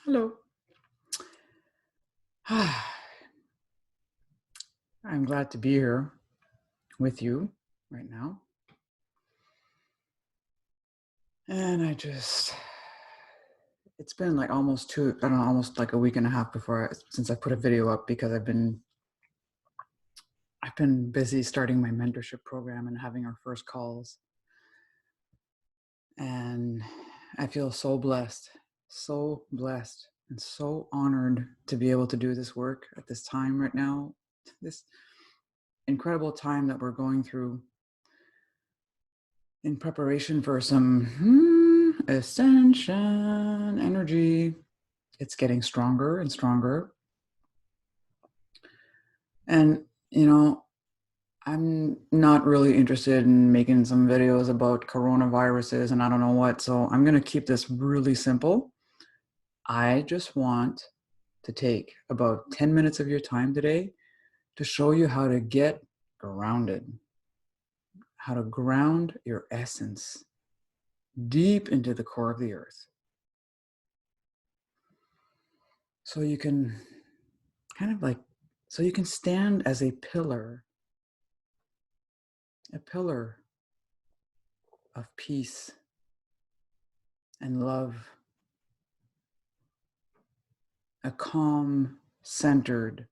Hello. I'm glad to be here with you right now. And it's been like almost almost like a week and a half since I put a video up because I've been busy starting my mentorship program and having our first calls. And I feel so blessed and so honored to be able to do this work at this time right now, this incredible time that we're going through in preparation for some ascension energy. It's getting stronger and stronger. And, I'm not really interested in making some videos about coronaviruses and I don't know what. So I'm going to keep this really simple. I just want to take about 10 minutes of your time today to show you how to get grounded, how to ground your essence deep into the core of the earth. So you can so you can stand as a pillar of peace and love, a calm, centered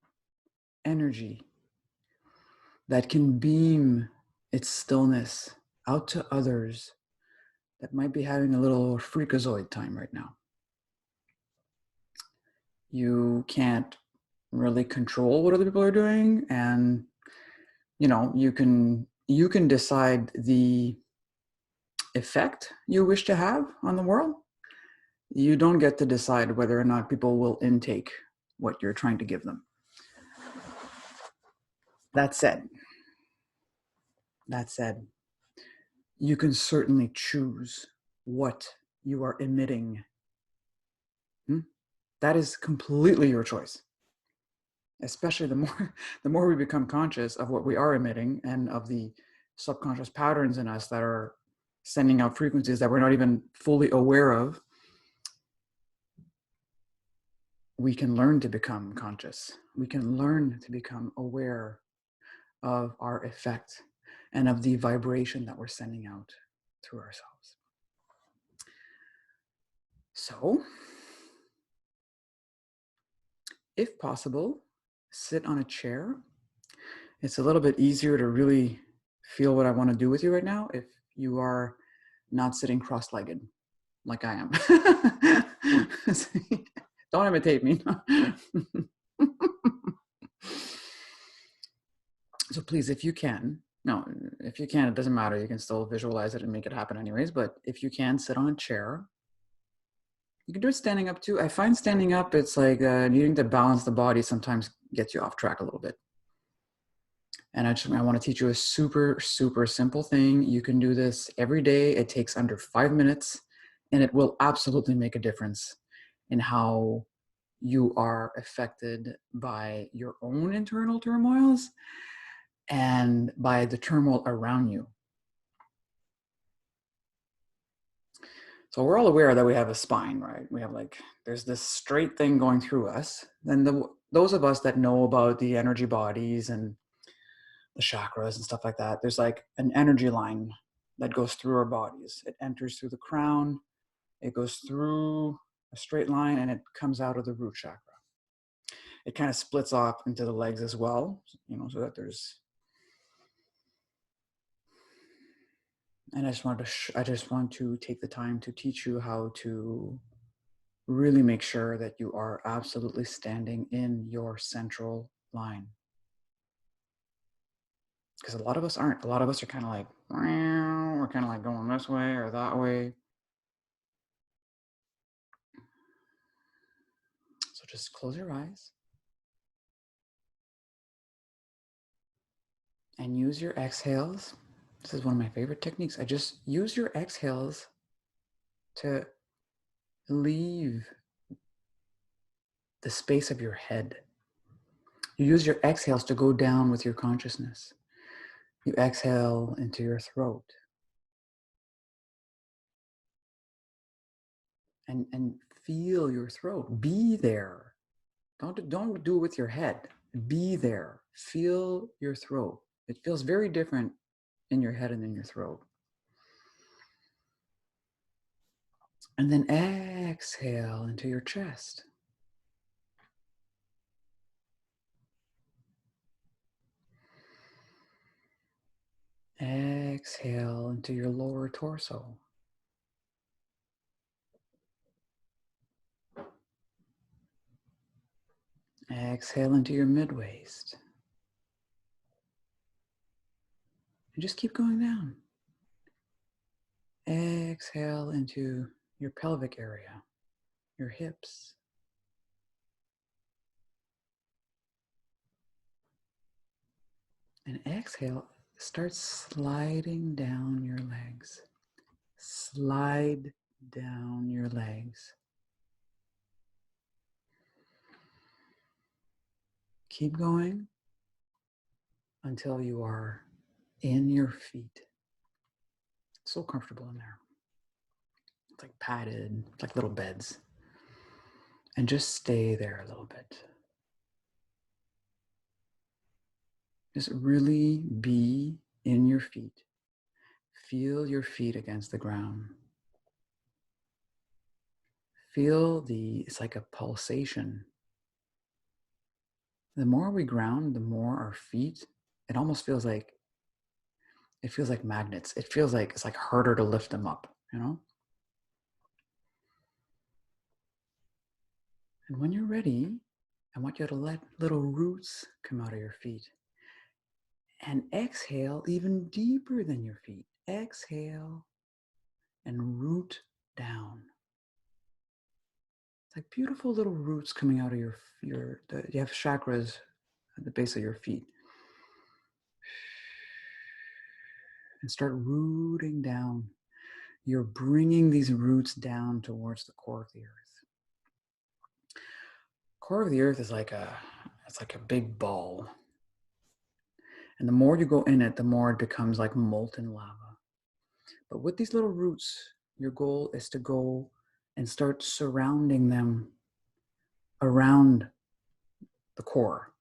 energy that can beam its stillness out to others that might be having a little freakazoid time right now. You can't really control what other people are doing, and you can decide the effect you wish to have on the world. You don't get to decide whether or not people will intake what you're trying to give them. That said, you can certainly choose what you are emitting. That is completely your choice. Especially the more we become conscious of what we are emitting and of the subconscious patterns in us that are sending out frequencies that we're not even fully aware of, we can learn to become conscious. We can learn to become aware of our effect and of the vibration that we're sending out through ourselves. So, if possible, sit on a chair. It's a little bit easier to really feel what I want to do with you right now if you are not sitting cross-legged like I am. Don't imitate me. So please, if you can, it doesn't matter. You can still visualize it and make it happen anyways. But if you can, sit on a chair. You can do it standing up too. I find standing up, it's like needing to balance the body sometimes gets you off track a little bit. And I want to teach you a super, super simple thing. You can do this every day. It takes under 5 minutes, and it will absolutely make a difference in how you are affected by your own internal turmoils and by the turmoil around you. So we're all aware that we have a spine, right? We have there's this straight thing going through us. Then those of us that know about the energy bodies and the chakras and stuff like that, there's like an energy line that goes through our bodies. It enters through the crown, it goes through a straight line, and it comes out of the root chakra. It kind of splits off into the legs as well, so that there's. And I just want to take the time to teach you how to really make sure that you are absolutely standing in your central line. Because a lot of us aren't. A lot of us are kind of like, we're kind of like going this way or that way. So just close your eyes and use your exhales. This is one of my favorite techniques. I just use your exhales to leave the space of your head. You use your exhales to go down with your consciousness. You exhale into your throat. and feel your throat. Be there. Don't do it with your head. Be there. Feel your throat. It feels very different in your head and in your throat. And then exhale into your chest. Exhale into your lower torso. Exhale into your mid-waist. And just keep going down. Exhale into your pelvic area, your hips. And exhale, start sliding down your legs. Slide down your legs. Keep going until you are in your feet. So comfortable in there. It's like padded, it's like little beds. And just stay there a little bit. Just really be in your feet. Feel your feet against the ground. Feel it's like a pulsation. The more we ground, the more our feet, it almost feels like, it feels like magnets. It feels like it's like harder to lift them up, you know? And when you're ready, I want you to let little roots come out of your feet. And exhale even deeper than your feet. Exhale and root down. It's like beautiful little roots coming out of you have chakras at the base of your feet. And start rooting down. You're bringing these roots down towards the core of the earth. Core of the earth is it's like a big ball. And the more you go in it, the more it becomes like molten lava. But with these little roots, your goal is to go and start surrounding them around the core.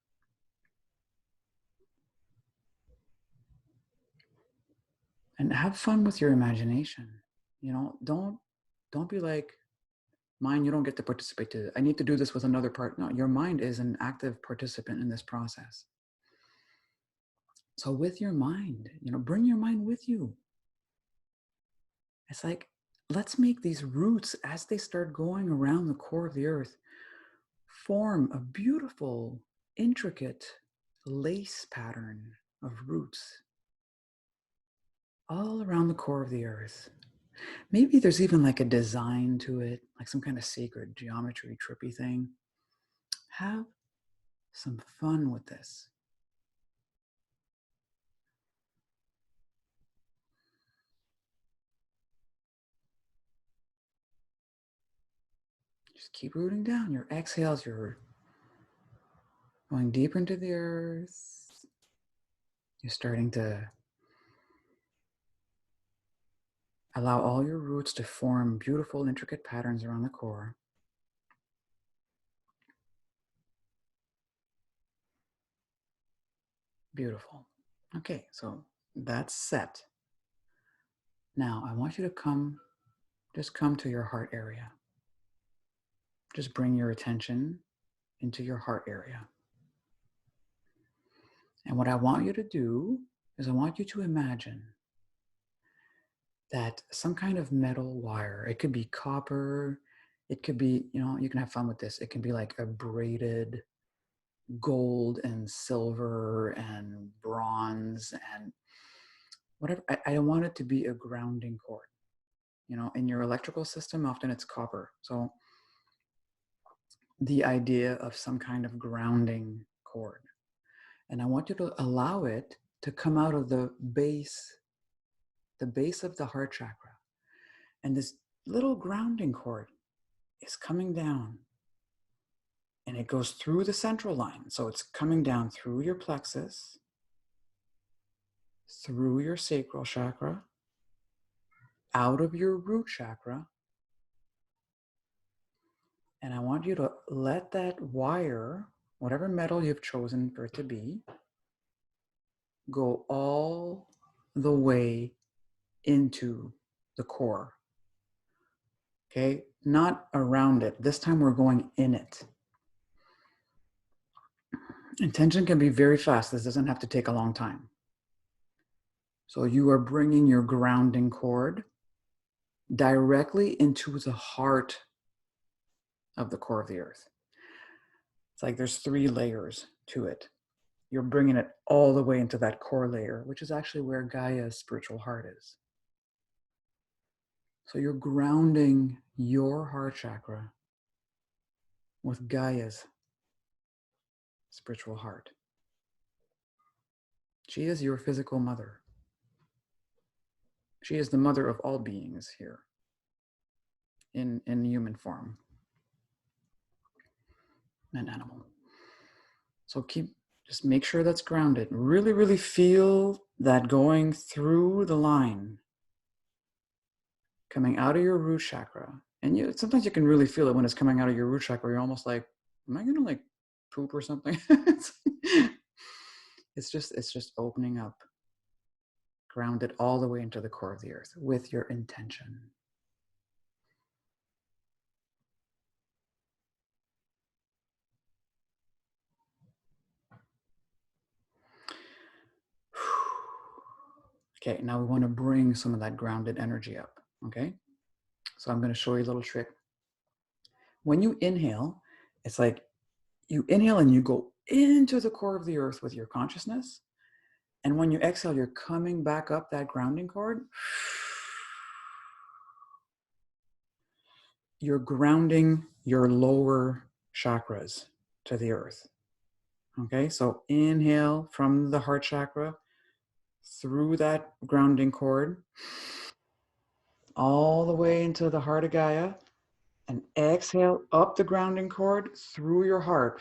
And have fun with your imagination. You know, don't be like, mind, you don't get to participate to it. I need to do this with another part. No, your mind is an active participant in this process. So with your mind, you know, bring your mind with you. It's like, let's make these roots, as they start going around the core of the earth, form a beautiful, intricate lace pattern of roots all around the core of the earth. Maybe there's even like a design to it, like some kind of sacred geometry, trippy thing. Have some fun with this. Just keep rooting down. Your exhales, you're going deeper into the earth. You're starting to allow all your roots to form beautiful, intricate patterns around the core. Beautiful. Okay, so that's set. Now I want you to just come to your heart area. Just bring your attention into your heart area. And what I want you to do is I want you to imagine that some kind of metal wire, it could be copper, it could be, you know, you can have fun with this. It can be like a braided gold and silver and bronze and whatever. I want it to be a grounding cord. You know, in your electrical system, often it's copper. So the idea of some kind of grounding cord. And I want you to allow it to come out of the base of the heart chakra. And this little grounding cord is coming down and it goes through the central line. So it's coming down through your plexus, through your sacral chakra, out of your root chakra, And I want you to let that wire, whatever metal you've chosen for it to be, go all the way into the core. Okay, not around it. This time we're going in it. Intention can be very fast. This doesn't have to take a long time. So you are bringing your grounding cord directly into the heart of the core of the earth. It's like there's 3 layers to it. You're bringing it all the way into that core layer, which is actually where Gaia's spiritual heart is. So you're grounding your heart chakra with Gaia's spiritual heart. She is your physical mother. She is the mother of all beings here in human form and animal. So just make sure that's grounded. Really, really feel that going through the line, coming out of your root chakra. And sometimes you can really feel it when it's coming out of your root chakra. You're almost like, am I gonna like poop or something? It's just opening up, grounded all the way into the core of the earth with your intention. Okay, now we want to bring some of that grounded energy up. Okay, so I'm going to show you a little trick. When you inhale, it's like you inhale and you go into the core of the earth with your consciousness. And when you exhale, you're coming back up that grounding cord. You're grounding your lower chakras to the earth. Okay, so inhale from the heart chakra through that grounding cord all the way into the heart of Gaia, and exhale up the grounding cord through your heart.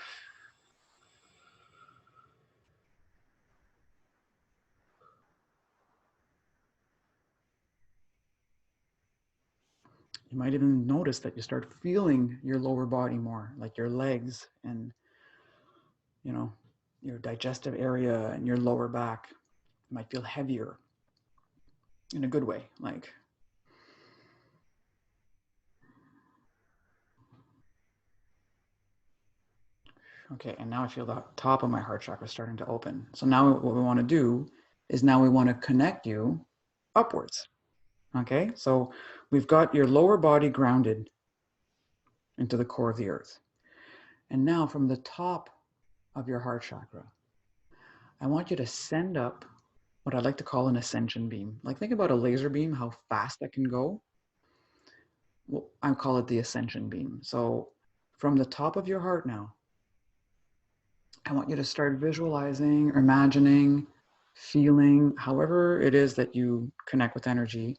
You might even notice that you start feeling your lower body more, like your legs and your digestive area and your lower back. You might feel heavier in a good way, like. Okay, and now I feel the top of my heart chakra starting to open. So now what we want to do is now we want to connect you upwards. Okay, so we've got your lower body grounded into the core of the earth. And now from the top of your heart chakra, I want you to send up what I like to call an ascension beam. Like think about a laser beam, how fast that can go. Well, I call it the ascension beam. So from the top of your heart now, I want you to start visualizing or imagining, feeling, however it is that you connect with energy.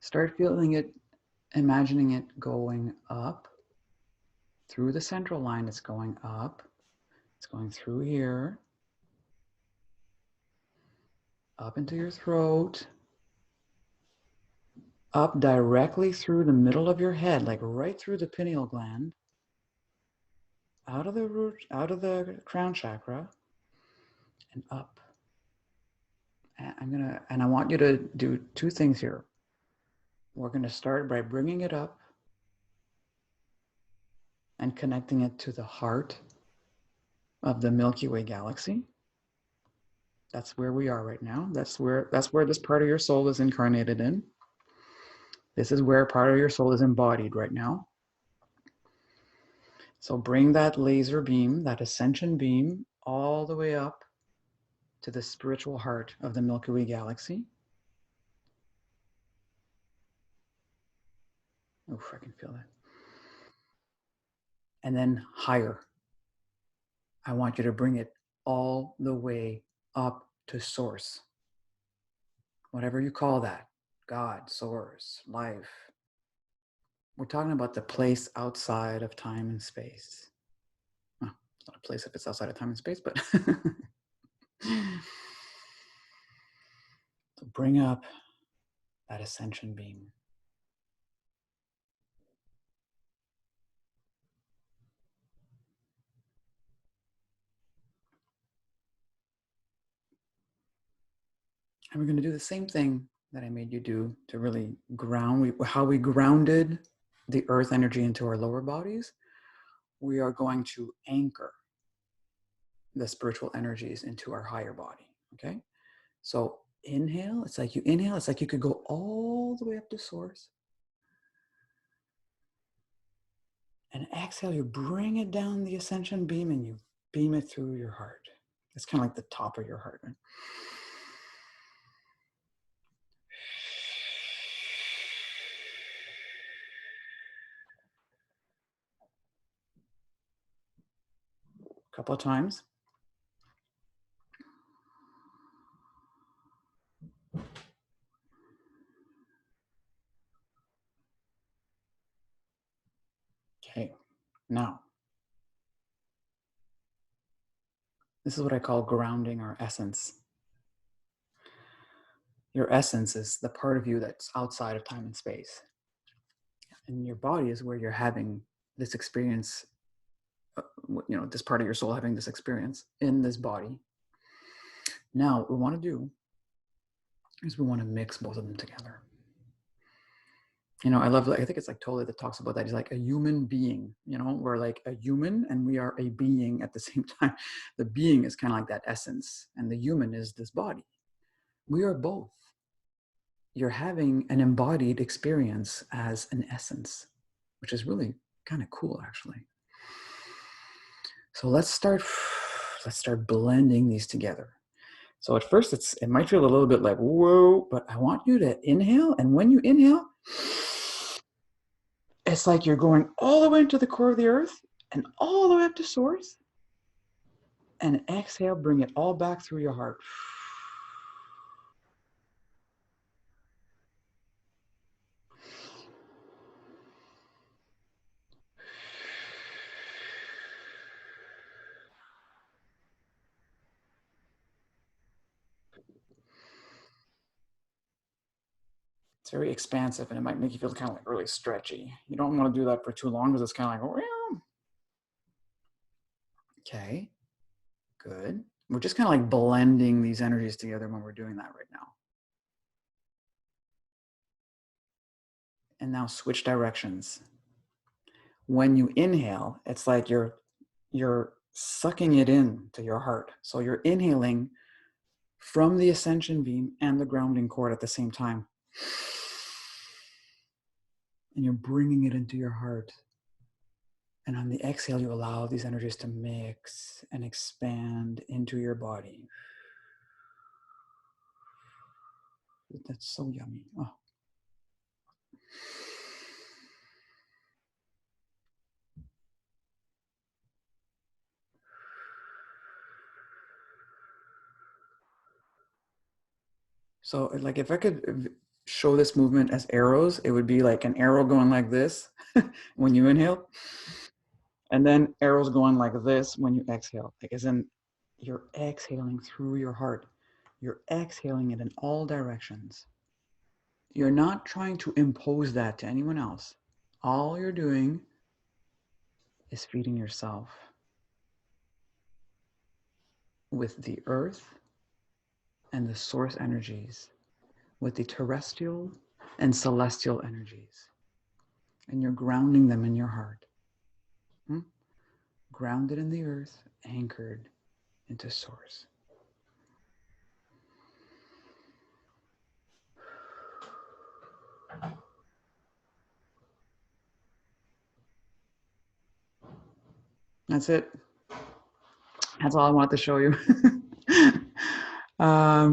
Start feeling it, imagining it going up through the central line. It's going up. It's going through here, up into your throat, up directly through the middle of your head, like right through the pineal gland, out of the root, out of the crown chakra, and up. And I want you to do 2 things here. We're going to start by bringing it up and connecting it to the heart of the Milky Way galaxy. That's where we are right now. That's where this part of your soul is incarnated in. This is where part of your soul is embodied right now. So bring that laser beam, that ascension beam, all the way up to the spiritual heart of the Milky Way galaxy. Oof, I can feel that. And then higher. I want you to bring it all the way up to source. Whatever you call that, God, source, life. We're talking about the place outside of time and space. Well, it's not a place if it's outside of time and space, but so bring up that ascension beam. And we're going to do the same thing that I made you do to really ground, how we grounded the earth energy into our lower bodies. We are going to anchor the spiritual energies into our higher body. Okay. So inhale, it's like you inhale, it's like you could go all the way up to source. And exhale, you bring it down the ascension beam and you beam it through your heart. It's kind of like the top of your heart, right? A couple of times. Okay, now, this is what I call grounding our essence. Your essence is the part of you that's outside of time and space. And your body is where you're having this experience, this part of your soul having this experience in this body. Now, what we want to do is we want to mix both of them together. I love, I think it's like Tolle that talks about that. He's like a human being, we're like a human and we are a being at the same time. The being is kind of like that essence and the human is this body. We are both. You're having an embodied experience as an essence, which is really kind of cool, actually. So let's start blending these together. So at first it might feel a little bit like, whoa, but I want you to inhale. And when you inhale, it's like you're going all the way into the core of the earth and all the way up to source. And exhale, bring it all back through your heart. It's very expansive and it might make you feel kind of like really stretchy. You don't want to do that for too long because it's kind of like, oh, okay, good. We're just kind of like blending these energies together when we're doing that right now. And now switch directions. When you inhale, it's like you're sucking it in to your heart. So you're inhaling from the ascension beam and the grounding cord at the same time. And you're bringing it into your heart. And on the exhale, you allow these energies to mix and expand into your body. That's so yummy. Oh. So like if I could show this movement as arrows, it would be like an arrow going like this when you inhale. And then arrows going like this when you exhale. Like as in you're exhaling through your heart. You're exhaling it in all directions. You're not trying to impose that to anyone else. All you're doing is feeding yourself with the earth and the source energies, with the terrestrial and celestial energies. And you're grounding them in your heart. Grounded in the earth, anchored into source. That's it. That's all I wanted to show you.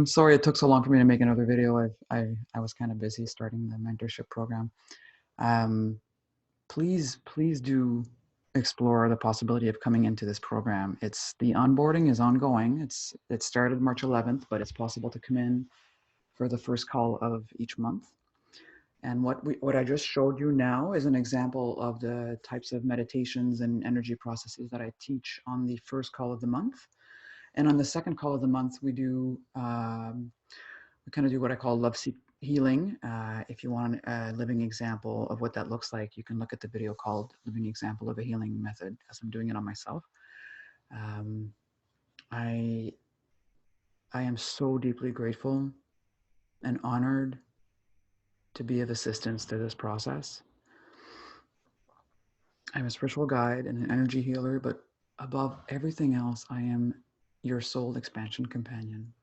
Sorry it took so long for me to make another video. I was kind of busy starting the mentorship program. Please do explore the possibility of coming into this program. The onboarding is ongoing. It started March 11th, but it's possible to come in for the first call of each month. And what I just showed you now is an example of the types of meditations and energy processes that I teach on the first call of the month. And on the second call of the month, we kind of do what I call love seek healing. If you want a living example of what that looks like, you can look at the video called Living Example of a Healing Method, as I'm doing it on myself. I am so deeply grateful and honored to be of assistance to this process. I'm a spiritual guide and an energy healer, but above everything else, I am your soul expansion companion.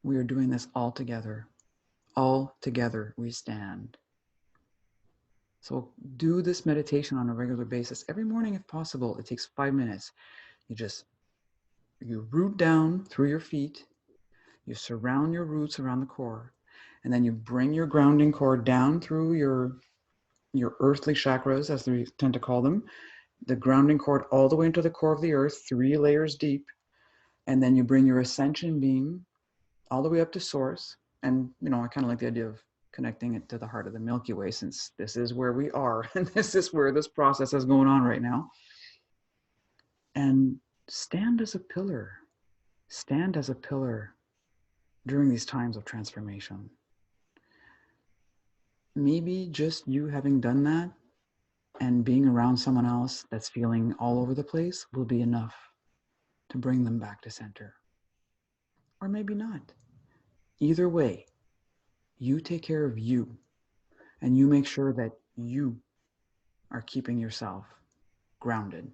We are doing this all together. All together we stand. So do this meditation on a regular basis every morning if possible. It takes 5 minutes. You root down through your feet, you surround your roots around the core, and then you bring your grounding cord down through your earthly chakras, as we tend to call them, the grounding cord all the way into the core of the earth, 3 layers deep, and then you bring your ascension beam all the way up to source. And I kind of like the idea of connecting it to the heart of the Milky Way, since this is where we are and this is where this process is going on right now. And stand as a pillar. Stand as a pillar during these times of transformation. Maybe just you having done that and being around someone else that's feeling all over the place will be enough to bring them back to center. Or maybe not. Either way, you take care of you and you make sure that you are keeping yourself grounded.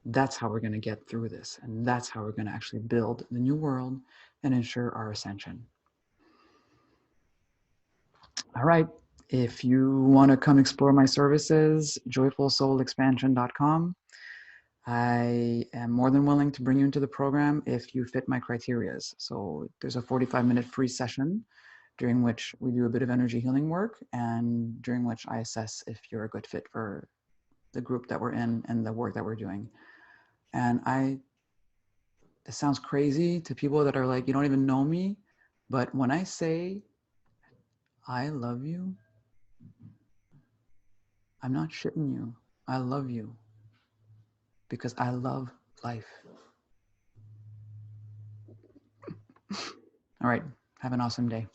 That's how we're going to get through this. And that's how we're going to actually build the new world and ensure our ascension. All right. If you want to come explore my services, joyfulsoulexpansion.com. I am more than willing to bring you into the program if you fit my criterias. So there's a 45-minute free session during which we do a bit of energy healing work and during which I assess if you're a good fit for the group that we're in and the work that we're doing. And it sounds crazy to people that are like, you don't even know me, but when I say I love you, I'm not shitting you. I love you because I love life. All right. Have an awesome day.